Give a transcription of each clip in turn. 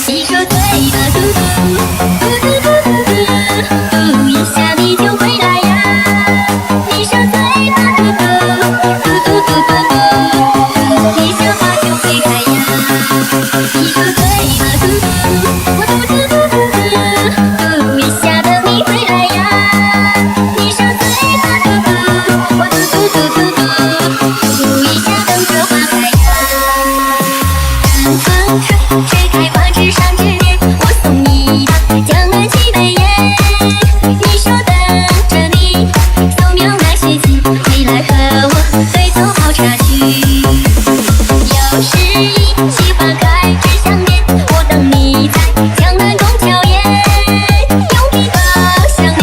你说对了，嘟嘟嘟嘟嘟嘟嘟，一下你就回来呀。你说对了，嘟嘟嘟嘟嘟嘟，你想法就会开呀。你说对了，嘟嘟，我嘟嘟嘟嘟嘟，一下等你回来呀。你说对了，嘟嘟，我嘟嘟嘟嘟嘟，一下等着花开呀。南风吹，吹开花枝上枝叶，我送你到江南西北耶。你说等着你，扫描那些信，回来和我对奏好插曲。又是一季花开枝香莲，我等你在江南宫桥耶。用琵琶响里，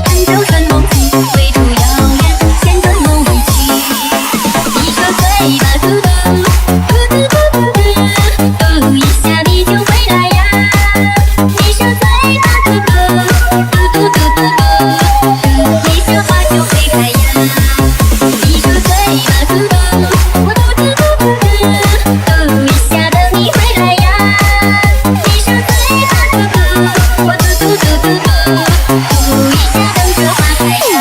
弹奏春梦曲，归途遥远，弦断梦离去。你说对了，嘟嘟嘟嘟嘟嘟嘟，一下你就回来呀。你说对了，嘟嘟嘟嘟嘟嘟嘟，你想法就会开呀。你说对了，嘟嘟，我嘟嘟嘟嘟嘟，一下等你回来呀。你说对了，嘟嘟，我嘟嘟嘟嘟嘟，一下等着花开呀。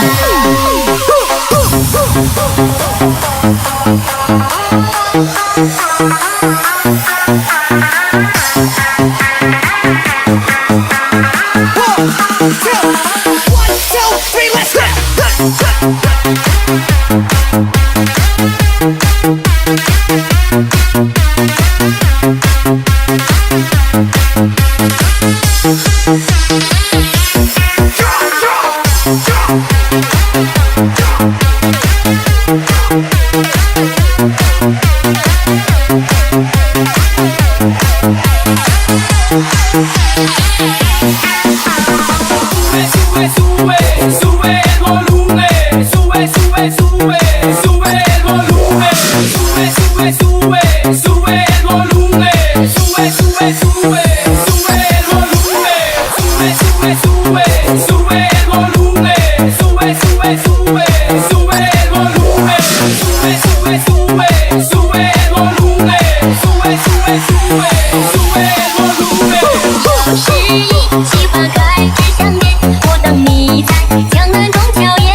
又是一季花开枝香莲，我等你在江南宫桥耶。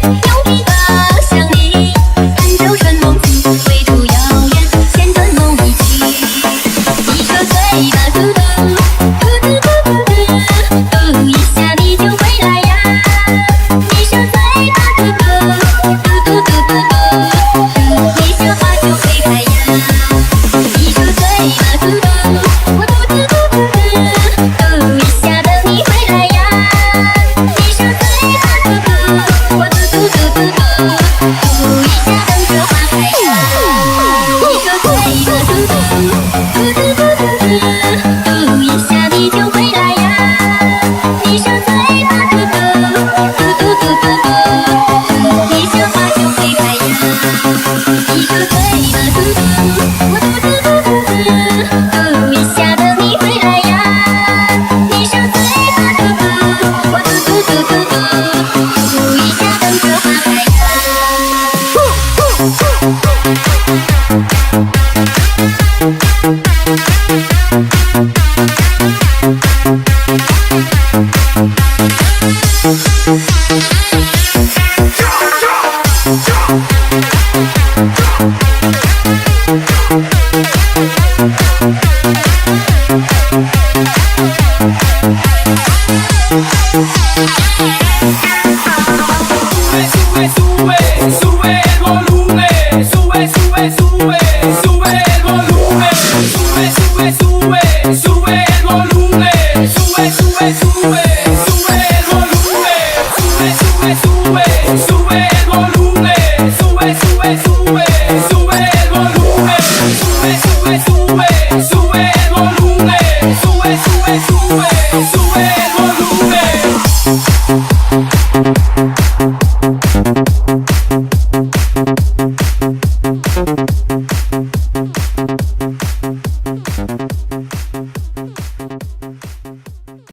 用琵琶响里，弹奏春梦曲，归途遥远，弦断梦离去。你说对了，嘟嘟嘟嘟嘟嘟嘟，一下你就回来呀。你说对了，嘟嘟嘟嘟嘟嘟嘟，你想法就会开呀。你说对了，嘟嘟，我嘟嘟嘟嘟嘟，一下等你回来呀。你说对了，嘟嘟，我嘟嘟嘟嘟嘟，一下等着花开呀。你说对了，嘟嘟嘟嘟嘟嘟嘟，一下你就回来呀。你说对了，嘟嘟嘟嘟嘟嘟，你想法就会开呀。你说对了，嘟嘟，我嘟嘟嘟嘟嘟，一下等你回来呀。你说对了，嘟嘟，我嘟嘟嘟嘟嘟，一下等着花开呀。Sube